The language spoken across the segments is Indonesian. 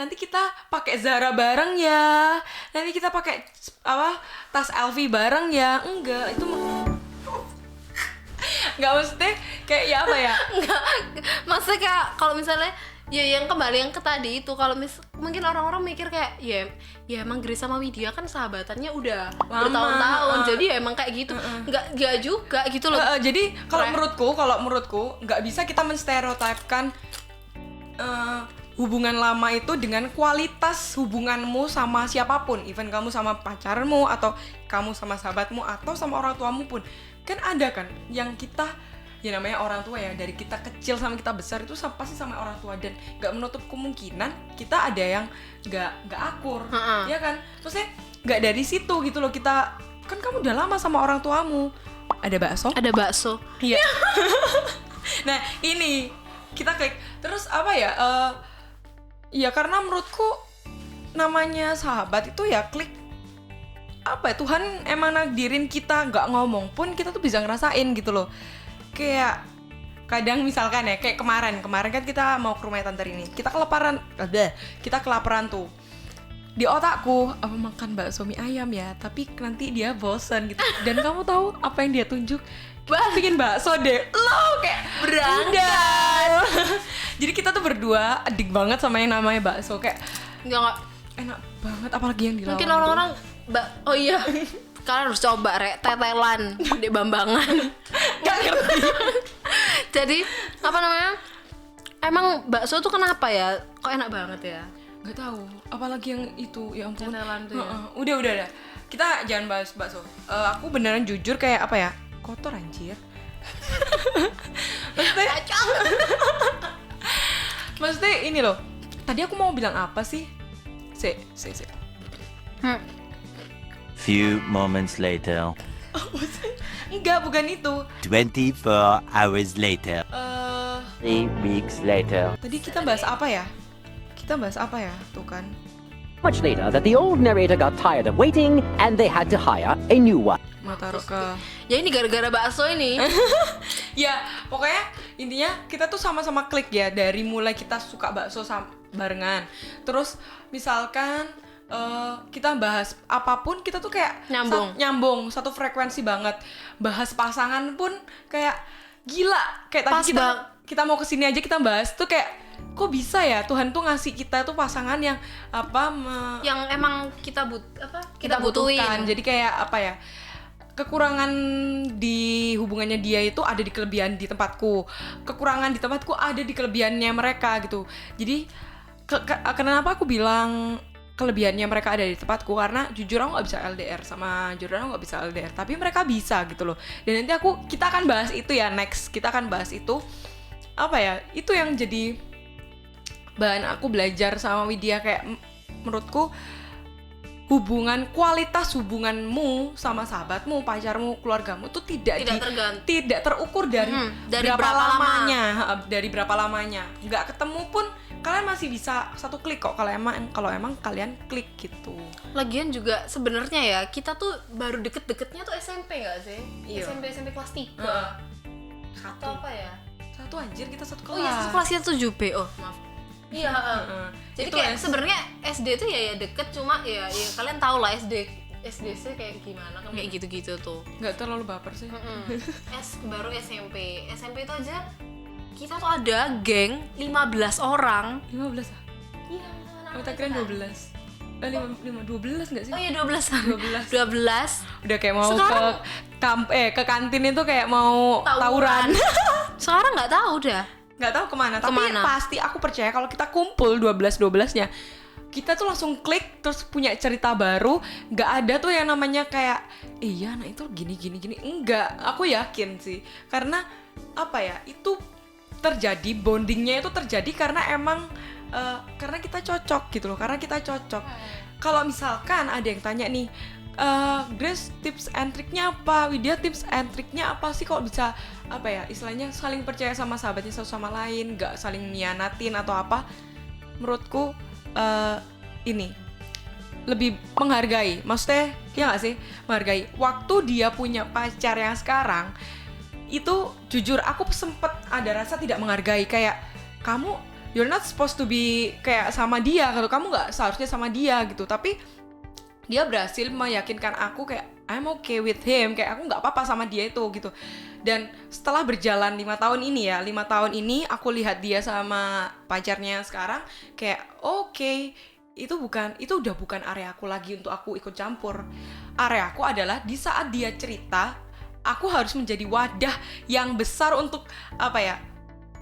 nanti kita pakai Zara bareng ya, nanti kita pakai tas LV bareng ya. Enggak, itu nggak, maksudnya kayak ya apa ya, Enggak, maksudnya kayak kalau misalnya ya yang kembali yang ke tadi itu, kalau mungkin orang-orang mikir kayak ya emang Grace sama Widya kan sahabatannya udah bertahun-tahun, jadi ya emang kayak gitu. Enggak juga gitu loh. Jadi kalau menurutku nggak bisa kita menstereotipkan hubungan lama itu dengan kualitas hubunganmu sama siapapun, even kamu sama pacarmu atau kamu sama sahabatmu atau sama orang tuamu pun. Kan ada kan yang kita, ya namanya orang tua ya, dari kita kecil sama kita besar itu pasti sama orang tua, dan nggak menutup kemungkinan kita ada yang nggak akur, ya kan? Maksudnya nggak dari situ gitu loh, kita kan kamu udah lama sama orang tuamu. Ada bakso iya. Nah ini kita klik terus apa ya, ya karena menurutku namanya sahabat itu ya klik, apa ya, Tuhan emang nakdirin kita nggak ngomong pun kita tuh bisa ngerasain gitu loh. Kayak kadang misalkan ya, kayak kemarin kan kita mau ke rumah tante ini, kita kelaparan tuh. Di otakku apa makan bakso mie ayam ya, tapi nanti dia bosan gitu. Dan kamu tahu apa yang dia tunjuk? Bikin bakso deh, lo kayak Berangkat. Jadi kita tuh berdua adik banget sama yang namanya bakso, kayak Enggak. enak banget, apalagi yang di Lawang. Mungkin orang-orang oh iya, kalian harus coba tetelan di Bambangan. Gak ngerti. Jadi apa namanya, emang bakso tuh kenapa ya kok enak banget ya? Gak tahu, apalagi yang itu, ya ampun. Tetelan tuh ya. Udah. Kita jangan bahas bakso. Aku beneran jujur kayak apa ya? Kotor anjir. Maksudnya ini loh. Tadi aku mau bilang apa sih? Few moments later. Enggak, bukan itu. 24 hours later. 3 weeks later. Tadi kita bahas apa ya? Tuh kan. Much later that the old narrator got tired of waiting and they had to hire a new one. Mau taruh ke Ya ini gara-gara bakso ini. ya, pokoknya intinya kita tuh sama-sama klik ya, dari mulai kita suka bakso barengan. Terus misalkan kita bahas apapun kita tuh kayak nyambung, satu frekuensi banget. Bahas pasangan pun kayak gila, kayak tadi kita mau kesini aja kita bahas tuh kayak kok bisa ya Tuhan tuh ngasih kita tuh pasangan yang yang emang kita butuhkan. Jadi kayak apa ya, kekurangan di hubungannya dia itu ada di kelebihan di tempatku, kekurangan di tempatku ada di kelebihannya mereka gitu. Jadi kenapa aku bilang kelebihannya mereka ada di tempatku, karena jujur aku nggak bisa LDR sama Jordan, aku nggak bisa LDR, tapi mereka bisa gitu loh. Dan nanti kita akan bahas itu ya, next kita akan bahas itu apa ya, itu yang jadi bahan aku belajar sama Widya. Kayak menurutku kualitas hubunganmu sama sahabatmu, pacarmu, keluargamu tuh tidak terukur dari berapa lamanya. Nggak ketemu pun kalian masih bisa satu klik kok, kalau emang kalian klik gitu. Lagian juga sebenarnya ya, kita tuh baru deket-deketnya tuh SMP nggak sih? Iya. SMP kelas 3 atau apa ya? Satu anjir, kita satu kelas. Oh iya, satu kelas kita 7B. Oh maaf. Iya. Jadi kayak sebenarnya SD tuh ya deket, cuma ya kalian tau lah SD sih kayak gimana kan, kayak gitu-gitu tuh. Nggak terlalu baper sih. Baru SMP itu aja kita tuh ada geng 15 orang. 15 ah? Iya, kita kira 12. 12 nggak sih? Oh iya 12. Udah kayak mau ke kantin itu kayak mau tawuran. Sekarang nggak tahu dah. Nggak tahu kemana. Tapi pasti aku percaya kalau kita kumpul 12-12-nya, kita tuh langsung klik, terus punya cerita baru. Nggak ada tuh yang namanya kayak iya nah itu gini. Enggak, aku yakin sih. Karena apa ya, itu terjadi, bondingnya itu terjadi karena emang karena kita cocok gitu loh. Kalau misalkan ada yang tanya nih, Grace tips and triknya apa? Widya tips and triknya apa sih kok bisa apa ya, istilahnya saling percaya sama sahabatnya satu sama lain, gak saling mianatin atau apa? Menurutku ini lebih menghargai, maksudnya ya gak sih, menghargai waktu dia punya pacar yang sekarang. Itu jujur aku sempet ada rasa tidak menghargai, kayak kamu you're not supposed to be kayak sama dia, kalau kamu nggak seharusnya sama dia gitu. Tapi dia berhasil meyakinkan aku kayak I'm okay with him, kayak aku nggak apa-apa sama dia itu gitu. Dan setelah berjalan 5 tahun ini 5 tahun ini aku lihat dia sama pacarnya sekarang kayak oke, itu udah bukan area aku lagi untuk aku ikut campur. Area aku adalah di saat dia cerita, aku harus menjadi wadah yang besar untuk apa ya?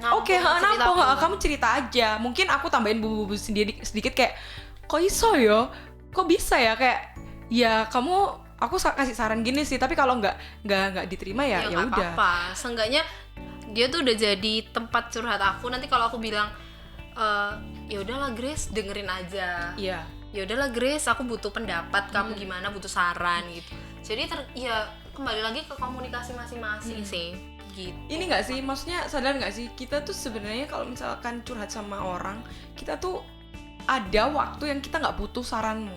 Nampung, kamu cerita aja. Mungkin aku tambahin bumbu-bumbu sedikit kayak kok iso ya? Kok bisa ya kayak ya kamu aku kasih saran gini sih, tapi kalau nggak diterima ya udah. Apa-apa. Seenggaknya dia tuh udah jadi tempat curhat aku. Nanti kalau aku bilang ya udahlah Grace, dengerin aja. Iya. Ya udahlah Grace, aku butuh pendapat kamu gimana, butuh saran gitu. Jadi ya kembali lagi ke komunikasi masing-masing sih. Gitu. Ini nggak sih, maksudnya sadar nggak sih kita tuh sebenarnya kalau misalkan curhat sama orang, kita tuh ada waktu yang kita nggak butuh saranmu.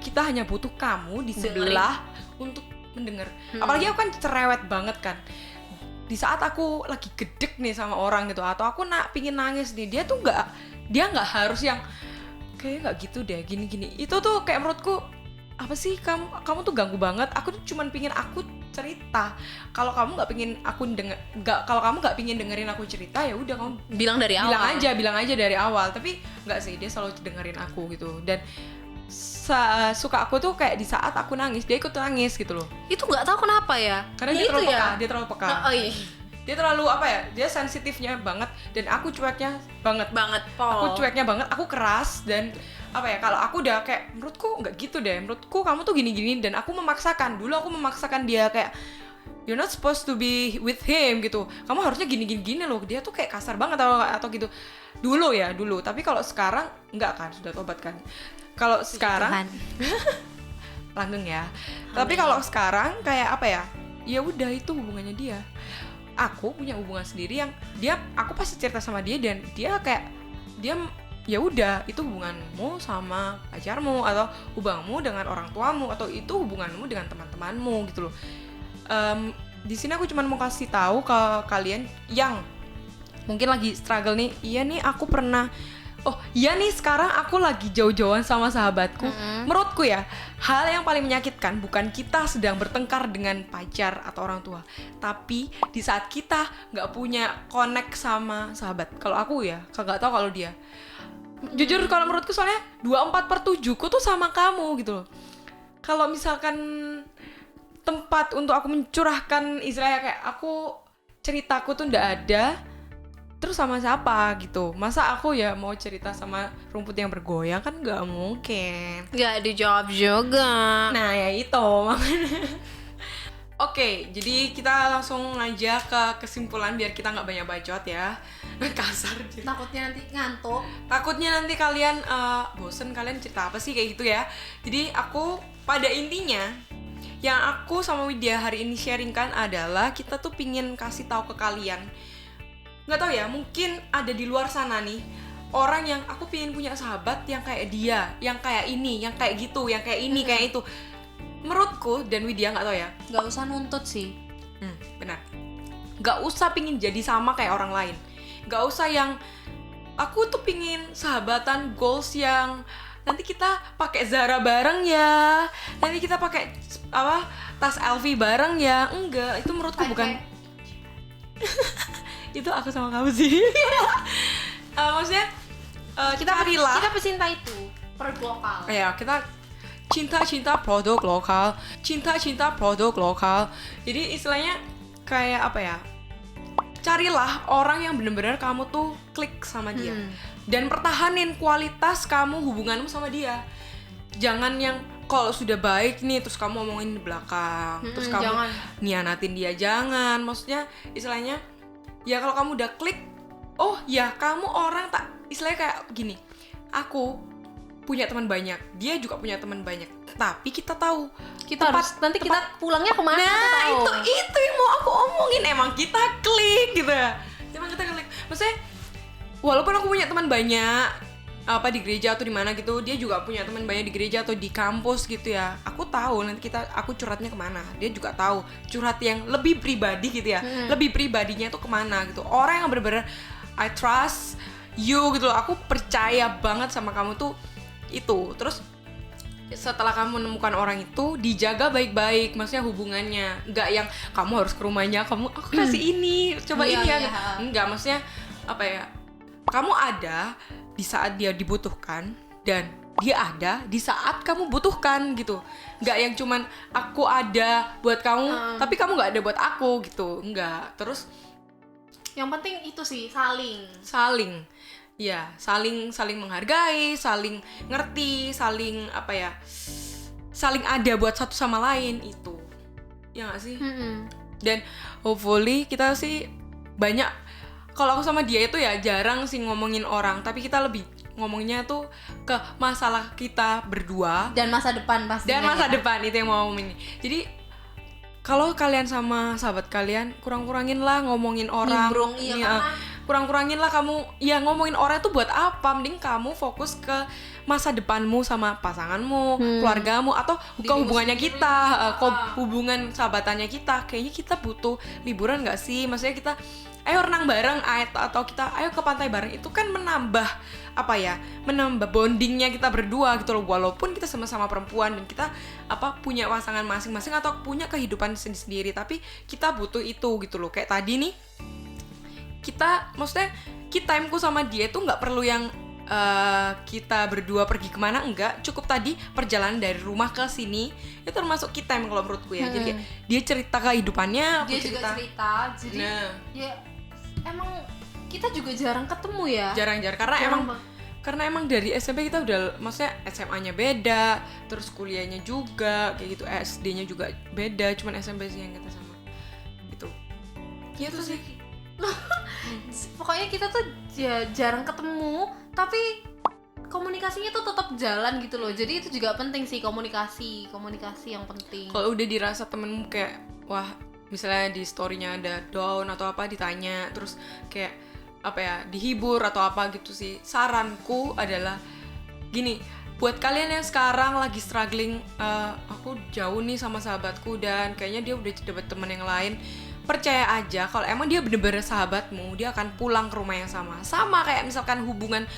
Kita hanya butuh kamu di sebelah untuk mendengar. Apalagi aku kan cerewet banget kan. Di saat aku lagi gedek nih sama orang gitu, atau aku pingin nangis nih, dia nggak harus yang kayak nggak gitu deh, gini-gini. Itu tuh kayak menurutku apa sih, kamu tuh ganggu banget. Aku tuh cuman pingin aku cerita. Kalau kamu nggak pingin dengerin aku cerita, ya udah kamu bilang aja dari awal. Tapi nggak sih, dia selalu dengerin aku gitu. Dan suka aku tuh kayak di saat aku nangis dia ikut nangis gitu loh. Itu nggak tahu kenapa ya, karena dia terlalu peka. Dia terlalu apa ya, dia sensitifnya banget dan aku cueknya banget. Aku cueknya banget, aku keras. Dan apa ya, kalau aku udah kayak menurutku nggak gitu deh, menurutku kamu tuh gini-gini, dan aku memaksakan dia kayak you're not supposed to be with him gitu, kamu harusnya gini loh. Dia tuh kayak kasar banget atau gitu dulu. Tapi kalau sekarang enggak kan, sudah tobat kan. Kalau sekarang langgeng ya. Tapi kalau sekarang kayak apa ya? Ya udah, itu hubungannya dia. Aku punya hubungan sendiri yang aku pasti cerita sama dia, dan dia kayak ya udah, itu hubunganmu sama pacarmu, atau hubunganmu dengan orang tuamu, atau itu hubunganmu dengan teman-temanmu gitu loh. Di sini aku cuma mau kasih tahu ke kalian yang mungkin lagi struggle nih. Iya nih, aku pernah. Oh iya nih, sekarang aku lagi jauh-jauhan sama sahabatku. Menurutku ya, hal yang paling menyakitkan bukan kita sedang bertengkar dengan pacar atau orang tua, tapi di saat kita nggak punya connect sama sahabat. Kalau aku ya, nggak tahu kalau dia. Jujur kalau menurutku, soalnya 24/7 ku tuh sama kamu gitu loh. Kalau misalkan tempat untuk aku mencurahkan, istilahnya kayak aku ceritaku tuh nggak ada, terus sama siapa gitu? Masa aku ya mau cerita sama rumput yang bergoyang, kan nggak mungkin. Nggak dijawab juga. Nah ya itu makanya. Oke, jadi kita langsung aja ke kesimpulan biar kita nggak banyak bacot ya. Kasar. Takutnya nanti ngantuk. Takutnya nanti kalian bosen, kalian cerita apa sih kayak gitu ya. Jadi aku pada intinya yang aku sama Widya hari ini sharingkan adalah kita tuh pingin kasih tahu ke kalian. Nggak tahu ya, mungkin ada di luar sana nih orang yang aku pingin punya sahabat yang kayak dia, yang kayak ini, yang kayak gitu, yang kayak ini, kayak itu. Menurutku dan Widya nggak tahu ya. Nggak usah nuntut sih. Benar. Nggak usah pingin jadi sama kayak orang lain. Nggak usah yang aku tuh pingin sahabatan goals yang nanti kita pakai Zara bareng ya, nanti kita pakai tas LV bareng ya. Enggak, itu menurutku bukan. Itu aku sama kamu sih. Maksudnya kita pecinta itu produk lokal. Ya, kita cinta produk lokal, cinta produk lokal. Jadi istilahnya kayak apa ya? Carilah orang yang benar-benar kamu tuh klik sama dia, dan pertahanin kualitas kamu, hubunganmu sama dia. Jangan yang kalau sudah baik nih terus kamu omongin di belakang, terus kamu nianatin dia. Jangan. Maksudnya istilahnya ya kalau kamu udah klik, oh ya kamu orang tak, istilahnya kayak gini, aku punya teman banyak, dia juga punya teman banyak, tapi kita tahu kita pulangnya kemana. Nah itu yang mau aku omongin, emang kita klik gitu ya, emang kita klik. Maksudnya walaupun aku punya teman banyak apa di gereja atau di mana gitu, dia juga punya teman banyak di gereja atau di kampus gitu ya. Aku tahu nanti aku curhatnya kemana, dia juga tahu curhat yang lebih pribadi gitu ya, lebih pribadinya tuh kemana gitu. Orang yang bener-bener I trust, you gitu loh. Aku percaya banget sama kamu tuh itu. Terus setelah kamu menemukan orang itu, dijaga baik-baik, maksudnya hubungannya, nggak yang kamu harus ke rumahnya, aku kasih ini, coba ini ya, enggak, maksudnya apa ya, kamu ada di saat dia dibutuhkan dan dia ada di saat kamu butuhkan gitu, nggak yang cuman aku ada buat kamu tapi kamu nggak ada buat aku gitu, enggak. Terus yang penting itu sih saling menghargai, saling ngerti, saling apa ya, saling ada buat satu sama lain itu, ya nggak sih? Dan hopefully kita sih banyak, kalau aku sama dia itu ya jarang sih ngomongin orang, tapi kita lebih ngomongnya tuh ke masalah kita berdua dan masa depan pastinya. Dan masa depan itu yang mau ngomongin. Jadi kalau kalian sama sahabat kalian, kurang-kurangin lah ngomongin orang. Nimbrung, iya, kurang-kurangin lah kamu, ya ngomongin orang itu buat apa? Mending kamu fokus ke masa depanmu sama pasanganmu, keluargamu, atau ke hubungannya kita, hubungan sahabatannya kita. Kayaknya kita butuh liburan gak sih? Maksudnya kita ayo renang bareng, atau kita ayo ke pantai bareng. Itu kan menambah apa ya, menambah bondingnya kita berdua gitu loh. Walaupun kita sama-sama perempuan dan kita punya pasangan masing-masing atau punya kehidupan sendiri, tapi kita butuh itu gitu loh. Kayak tadi nih, kita maksudnya timeku sama dia itu nggak perlu yang kita berdua pergi kemana, enggak, cukup tadi perjalanan dari rumah ke sini itu termasuk kita time kalau menurutku ya. Jadi dia cerita kehidupannya, dia juga cerita, jadi ya emang kita juga jarang ketemu ya, jarang karena emang dari SMP kita udah, maksudnya SMA-nya beda, terus kuliahnya juga kayak gitu, SD-nya juga beda, cuman SMP sih yang kita sama gitu. Gitu sih. Pokoknya kita tuh ya jarang ketemu, tapi komunikasinya tuh tetap jalan gitu loh. Jadi itu juga penting sih, komunikasi yang penting. Kalau udah dirasa temenmu kayak wah, misalnya di story-nya ada down atau apa, ditanya terus kayak apa ya, dihibur atau apa gitu sih, saranku adalah gini, buat kalian yang sekarang lagi struggling, aku jauh nih sama sahabatku dan kayaknya dia udah dapet temen yang lain, percaya aja kalau emang dia bener-bener sahabatmu, dia akan pulang ke rumah yang sama kayak misalkan hubungan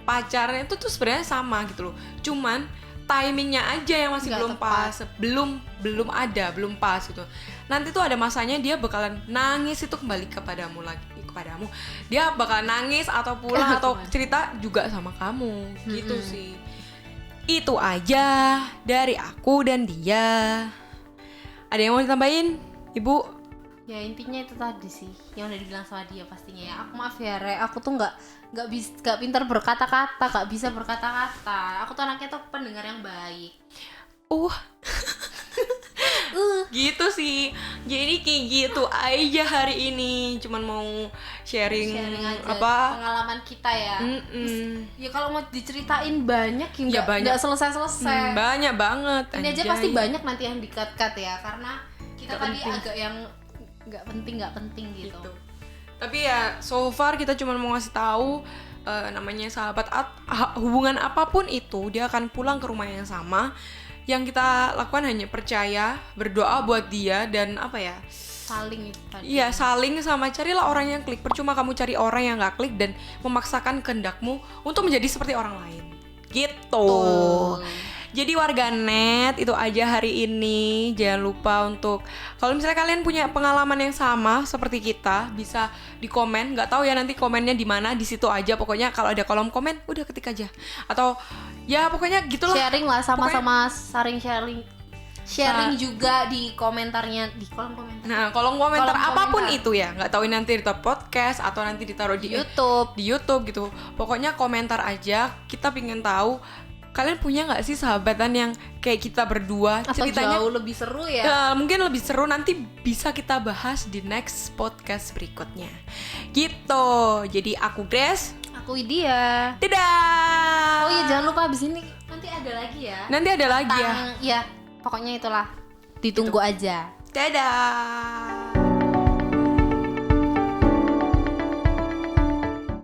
pacarnya itu tuh sebenarnya sama gitu loh, cuman timingnya aja yang masih nggak belum tepat. pas, belum pas gitu. Nanti tuh ada masanya dia bakalan nangis itu kembali kepadamu, dia bakalan nangis atau pulang atau cerita juga sama kamu gitu sih. Itu aja dari aku dan dia. Ada yang mau ditambahin, Ibu? Ya intinya itu tadi sih yang udah dibilang sama dia pastinya ya. Aku maaf ya Re, aku tuh nggak pintar berkata-kata, nggak bisa berkata-kata. Aku tuh anaknya tuh pendengar yang baik. Gitu sih. Jadi kayak gitu aja hari ini. Cuman mau sharing aja pengalaman kita ya. Ya kalau mau diceritain banyak ya nggak selesai-selesai. Banyak banget. Ini aja pasti banyak nanti yang di-cut ya, karena kita gak tadi penting. Agak yang nggak penting gitu. Tapi ya so far kita cuma mau ngasih tahu namanya sahabat, hubungan apapun itu dia akan pulang ke rumah yang sama. Yang kita lakukan hanya percaya, berdoa buat dia, dan apa ya, saling itu tadi. Iya, saling, sama carilah orang yang klik. Percuma kamu cari orang yang nggak klik dan memaksakan kehendakmu untuk menjadi seperti orang lain gitu. Jadi warganet, itu aja hari ini. Jangan lupa untuk, kalau misalnya kalian punya pengalaman yang sama seperti kita, bisa di komen. Nggak tahu ya nanti komennya di mana, di situ aja. Pokoknya kalau ada kolom komen, udah ketik aja. Atau ya pokoknya gitulah. Sharing lah, sama-sama saling sharing juga di komentarnya, di kolom komentar. Nah, kolom komentar apapun itu ya. Nggak tahu nanti di podcast atau nanti ditaruh di YouTube gitu. Pokoknya komentar aja. Kita pengen tahu kalian punya nggak sih sahabatan yang kayak kita berdua, atau ceritanya jauh lebih seru ya? Mungkin lebih seru, nanti bisa kita bahas di next podcast berikutnya gitu. Jadi aku Grace, aku Widya. dadah. Oh iya, jangan lupa abis ini nanti ada lagi ya. Nanti ada lagi ya. Ya, pokoknya itulah, ditunggu aja. Dadah.